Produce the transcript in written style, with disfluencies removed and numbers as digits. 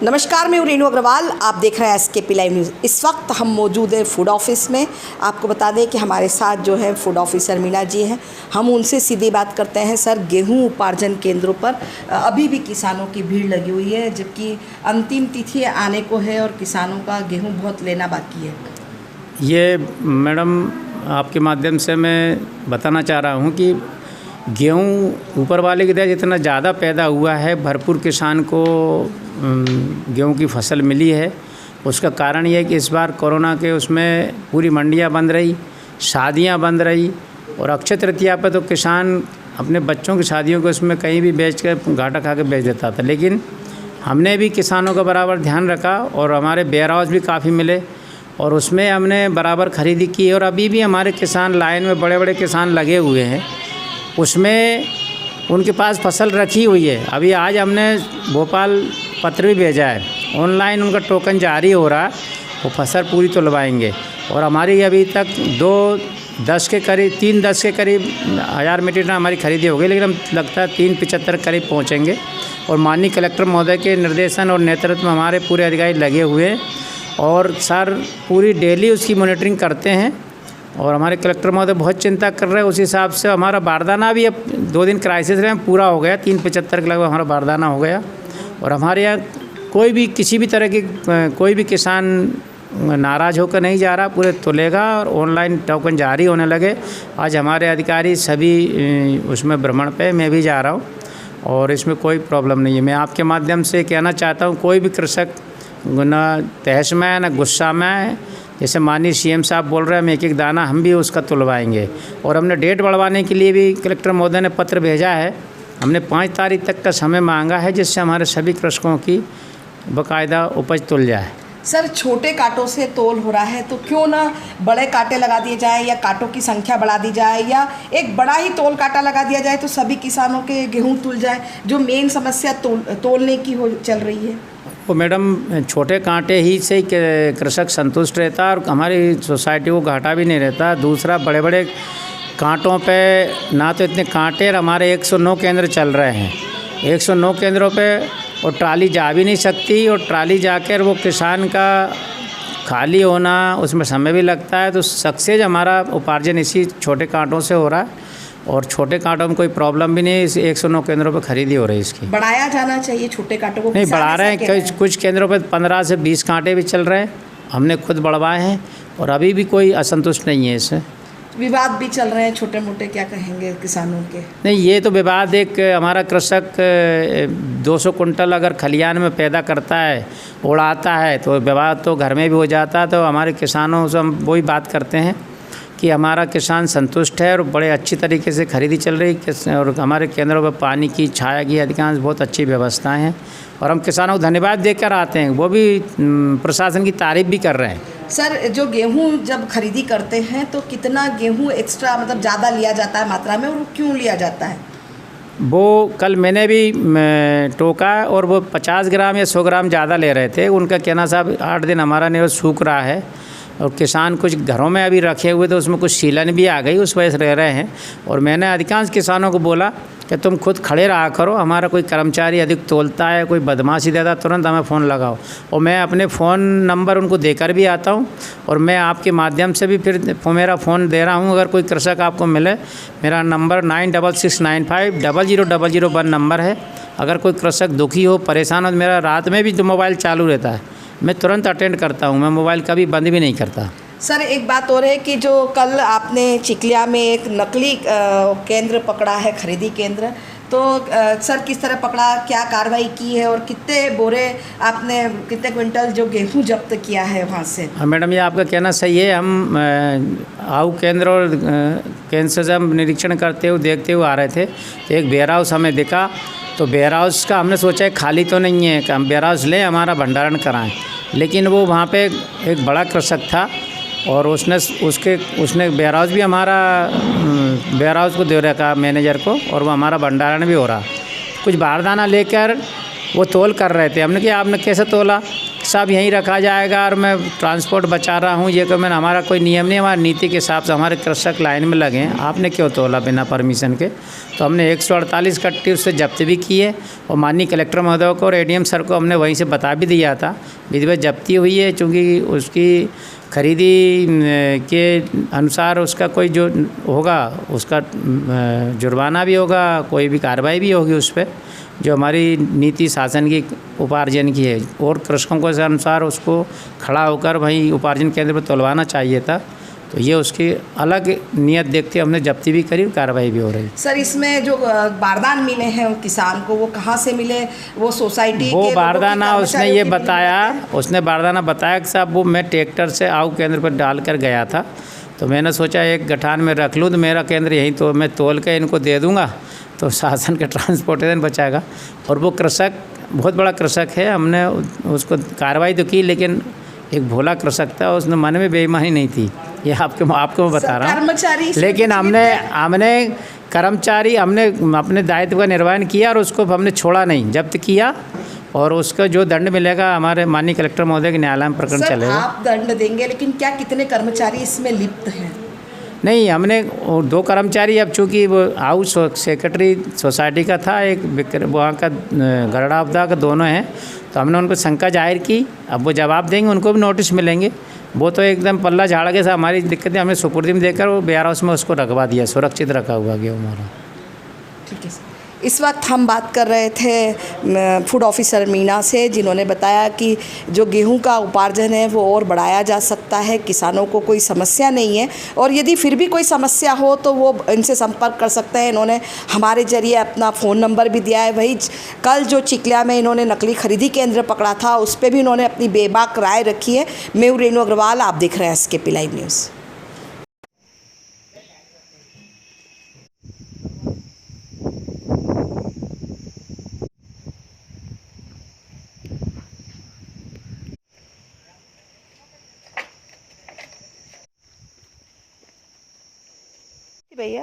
नमस्कार, मैं हूं रेणु अग्रवाल। आप देख रहे हैं SKP लाइव न्यूज़। इस वक्त हम मौजूद हैं फूड ऑफिस में। आपको बता दें कि हमारे साथ जो है फूड ऑफिसर मीना जी हैं। हम उनसे सीधी बात करते हैं। सर, गेहूं उपार्जन केंद्रों पर अभी भी किसानों की भीड़ लगी हुई है, जबकि अंतिम तिथि आने को है और किसानों का गेहूँ बहुत लेना बाकी है। ये मैडम, आपके माध्यम से मैं बताना चाह रहा हूँ कि गेहूँ ऊपर वाले की दया जितना ज़्यादा पैदा हुआ है, भरपूर किसान को गेहूँ की फसल मिली है। उसका कारण ये है कि इस बार कोरोना के उसमें पूरी मंडियाँ बंद रही, शादियाँ बंद रही और अक्षय तृतीया पर तो किसान अपने बच्चों की शादियों को उसमें कहीं भी बेच कर घाटा खा के बेच देता था। लेकिन हमने भी किसानों का बराबर ध्यान रखा और हमारे वेयर हाउस भी काफ़ी मिले और उसमें हमने बराबर खरीदी की और अभी भी हमारे किसान लाइन में बड़े बड़े किसान लगे हुए हैं, उसमें उनके पास फसल रखी हुई है। अभी आज हमने भोपाल पत्र भी भेजा है, ऑनलाइन उनका टोकन जारी हो रहा है, वो फसल पूरी तुलवाएंगे। और हमारी अभी तक 310 के करीब हज़ार मीट्रिक टन हमारी खरीदी हो गई, लेकिन हम लगता है 375 करीब पहुँचेंगे। और माननीय कलेक्टर महोदय के निर्देशन और नेतृत्व में हमारे पूरे अधिकारी लगे हुए हैं और सर पूरी डेली उसकी मॉनिटरिंग करते हैं। और हमारे कलेक्टर महोदय बहुत चिंता कर रहे हैं। उस हिसाब से हमारा बारदाना भी अब 2 दिन क्राइसिस रहे पूरा हो गया, 375 के लगभग हमारा बारदाना हो गया। और हमारे यहाँ कोई भी किसी भी तरह की कोई भी किसान नाराज़ होकर नहीं जा रहा, पूरे तुलेगा और ऑनलाइन टोकन जारी होने लगे। आज हमारे अधिकारी सभी उसमें भ्रमण पे, मैं भी जा रहा हूँ और इसमें कोई प्रॉब्लम नहीं है। मैं आपके माध्यम से कहना चाहता हूँ, कोई भी कृषक ना तहस में है ना गुस्सा में है। जैसे माननीय CM साहब बोल रहे हैं, हम एक एक दाना हम भी उसका तुलवाएंगे। और हमने डेट बढ़वाने के लिए भी कलेक्टर महोदय ने पत्र भेजा है। हमने 5 तारीख तक का समय मांगा है, जिससे हमारे सभी कृषकों की बाकायदा उपज तुल जाए। सर, छोटे कांटों से तोल हो रहा है, तो क्यों ना बड़े कांटे लगा दिए जाए या कांटों की संख्या बढ़ा दी जाए या एक बड़ा ही तोल कांटा लगा दिया जाए, तो सभी किसानों के गेहूँ तुल जाए। जो मेन समस्या तोलने की चल रही है वो मैडम, छोटे कांटे ही से कृषक संतुष्ट रहता और हमारी सोसाइटी को घाटा भी नहीं रहता। दूसरा, बड़े बड़े कांटों पे ना तो इतने कांटे, और हमारे 109 केंद्र चल रहे हैं। 109 केंद्रों पे और ट्राली जा भी नहीं सकती, और ट्राली जाकर वो किसान का खाली होना, उसमें समय भी लगता है। तो सक्सेस हमारा उपार्जन इसी छोटे कांटों से हो रहा है और छोटे कांटों में कोई प्रॉब्लम भी नहीं। इस 109 केंद्रों पर खरीदी हो रही है। इसकी बढ़ाया जाना चाहिए छोटे कांटों को। नहीं बढ़ा रहे हैं, कुछ केंद्रों पर 15 से 20 कांटे भी चल रहे हैं। हमने खुद बढ़वाए हैं और अभी भी कोई असंतुष्ट नहीं है। इससे विवाद भी चल रहे हैं छोटे मोटे, क्या कहेंगे किसानों के? नहीं, ये तो विवाद, एक हमारा कृषक 200 कुंटल अगर खलियान में पैदा करता है, उड़ाता है, तो विवाद तो घर में भी हो जाता है। तो हमारे किसानों से हम वही बात करते हैं कि हमारा किसान संतुष्ट है और बड़े अच्छी तरीके से खरीदी चल रही है और हमारे केंद्रों पर पानी की, छाया की अधिकांश बहुत अच्छी व्यवस्थाएं हैं और हम किसानों को धन्यवाद देकर आते हैं। वो भी प्रशासन की तारीफ भी कर रहे हैं। सर, जो गेहूं जब खरीदी करते हैं तो कितना गेहूं एक्स्ट्रा, मतलब ज़्यादा लिया जाता है मात्रा में, और वो क्यों लिया जाता है? वो कल मैंने भी टोका और वो 50 ग्राम या 100 ग्राम ज़्यादा ले रहे थे। उनका कहना, साहब 8 दिन हमारा नहीं सूख रहा है और किसान कुछ घरों में अभी रखे हुए, तो उसमें कुछ सीलन भी आ गई, उस वजह से रह रहे हैं। और मैंने अधिकांश किसानों को बोला कि तुम खुद खड़े रहा करो, हमारा कोई कर्मचारी अधिक तोलता है, कोई बदमाशी देता, तुरंत हमें फ़ोन लगाओ। और मैं अपने फ़ोन नंबर उनको देकर भी आता हूँ और मैं आपके माध्यम से भी फिर मेरा फ़ोन दे रहा हूँ। अगर कोई कृषक आपको मिले, मेरा नंबर 9669500001 नंबर है। अगर कोई कृषक दुखी हो, परेशान हो, तो मेरा रात में भी तो मोबाइल चालू रहता है, मैं तुरंत अटेंड करता हूँ। मैं मोबाइल कभी बंद भी नहीं करता। सर, एक बात और है कि जो कल आपने चिकलिया में एक नकली केंद्र पकड़ा है, खरीदी केंद्र, तो सर किस तरह पकड़ा, क्या कार्रवाई की है और कितने बोरे आपने, कितने क्विंटल जो गेहूं जब्त किया है वहाँ से? मैडम, ये आपका कहना सही है। हम आऊ केंद्र और केंद्र से जब निरीक्षण करते हुए देखते हुए आ रहे थे, तो एक वेयर हाउस हमें दिखा। तो वेयर हाउस का हमने सोचा खाली तो नहीं है कि हम वेयर हाउस लें, हमारा भंडारण कराएं। लेकिन वो वहाँ पे एक बड़ा कृषक था और उसने वेयर हाउस भी हमारा वेयर हाउस को दे रखा मैनेजर को, और वो हमारा भंडारण भी हो रहा। कुछ बारदाना लेकर वो तोल कर रहे थे। हमने कहा आपने कैसे तोला? सब यहीं रखा जाएगा और मैं ट्रांसपोर्ट बचा रहा हूँ, ये मैंने हमारा कोई नियम नहीं, हमारी नीति के हिसाब से हमारे कृषक लाइन में लगे हैं। आपने क्यों तोला बिना परमिशन के? तो हमने 148 कट्टे उससे जब्त भी किए और माननीय कलेक्टर महोदय को और एडीएम सर को हमने वहीं से बता भी दिया था विधिवत जब्ती हुई है, चूँकि उसकी खरीदी के अनुसार उसका कोई जो होगा उसका जुर्माना भी होगा, कोई भी कार्रवाई भी होगी उस पर, जो हमारी नीति शासन की उपार्जन की है। और कृषकों को इस अनुसार उसको खड़ा होकर वहीं उपार्जन केंद्र पर तोलवाना चाहिए था। तो ये उसकी अलग नियत देखते हमने जब्ती भी करी और कार्रवाई भी हो रही। सर इसमें जो बारदान मिले हैं किसान को, वो कहाँ से मिले? वो सोसाइटी वो के बारदाना उसने ये बताया, मिले उसने बारदाना बताया कि साहब वो मैं ट्रैक्टर से आऊ केंद्र पर डाल कर गया था, तो मैंने सोचा एक गठान में रख लूँ तो मेरा केंद्र यहीं, तो मैं तोल के इनको दे दूँगा तो शासन का ट्रांसपोर्टेशन बचाएगा। और वो कृषक बहुत बड़ा कृषक है, हमने उसको कार्रवाई तो की, लेकिन एक भोला कृषक था, उसने मन में बेईमानी नहीं थी, ये आपको मैं बता रहा हूँ। लेकिन हमने कर्मचारी हमने अपने दायित्व का निर्वहन किया और उसको हमने छोड़ा नहीं, जब्त किया और उसका जो दंड मिलेगा हमारे माननीय कलेक्टर महोदय के न्यायालय में प्रकरण चलेगा। आप दंड देंगे, लेकिन क्या कितने कर्मचारी इसमें लिप्त हैं? नहीं, हमने 2 कर्मचारी, अब चूँकि वो हाउस सेक्रेटरी सोसाइटी का था, एक वहाँ का गरड़ावदा का, दोनों हैं, तो हमने उनको शंका जाहिर की। अब वो जवाब देंगे, उनको भी नोटिस मिलेंगे। वो तो एकदम पल्ला झाड़ के साथ हमारी दिक्कतें हमने सुपुर्दी में देकर वो वेयर हाउस में उसको रखवा दिया, सुरक्षित रखा हुआ गेहूँ हमारा। ठीक है सर। इस वक्त हम बात कर रहे थे फूड ऑफिसर मीना से, जिन्होंने बताया कि जो गेहूं का उपार्जन है वो और बढ़ाया जा सकता है, किसानों को कोई समस्या नहीं है, और यदि फिर भी कोई समस्या हो तो वो इनसे संपर्क कर सकते हैं। इन्होंने हमारे जरिए अपना फ़ोन नंबर भी दिया है। वही कल जो चिकलिया में इन्होंने नकली खरीदी केंद्र पकड़ा था, उस पर भी इन्होंने अपनी बेबाक राय रखी है। मैं हूं रेणु अग्रवाल, आप देख रहे हैं SKP लाइव न्यूज़। भैया